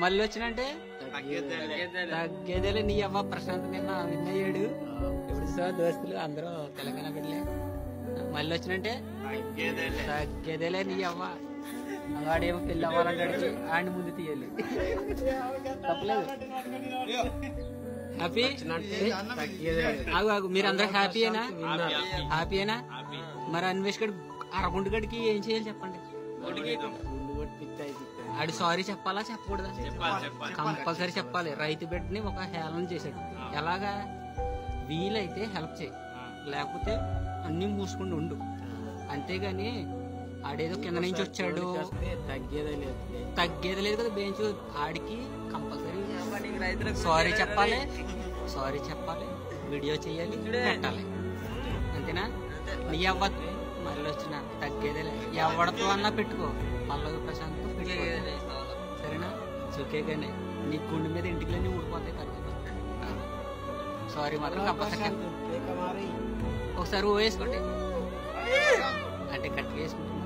మళ్ళీ వచ్చినంటే తగ్గేదేలే నీ అవ్వ. ప్రశాంత్ నిన్న విన్నయ్యాడు. ఎప్పుడు సార్ దోస్తులు అందరూ తెలంగాణ బిడ్డలే. మళ్ళీ వచ్చినంటే తగ్గేదేలే నీ అవ్వ. వాడేమో పెళ్ళి అవ్వాలంటాడు. ఆడిని ముందు తీయాలి. తప్పలేదు. హ్యాపీ ఆగు. మీరందరూ హ్యాపీయేనా? హ్యాపీయేనా? మరి అన్వేష్ గడ్ అరగుండు గడికి ఏం చేయాలి చెప్పండి. ఆడు సారీ చెప్పాలా చెప్పకూడదా? కంపల్సరీ చెప్పాలి. రైతు బిడ్డని ఒక హేళన చేశాడు. ఎలాగా? వీలైతే హెల్ప్ చేయి, లేకపోతే అన్ని మూసుకుంటూ ఉండు. అంతేగాని ఆడేదో కింద నుంచి వచ్చాడు తగ్గేది లేదు కదా బెంచ్. ఆడికి కంపల్సరీ సారీ చెప్పాలి, వీడియో చేయాలి, పెట్టాలి. అంతేనా? నీ అవ్వ మళ్ళీ వచ్చిన తగ్గేదేలే. ఎవడతో అన్నా పెట్టుకో, పల్లవి ప్రశాంత్ పెట్టుకో. సరేనా? సుఖేగానే నీ గుండె మీద ఇంటికి ఊడిపోతాయి కదా. సారీ మాత్రం కంపల్సరీ. ఒకసారి ఓ వేసుకోండి అంటే కట్టి వేసుకుంటున్నాను.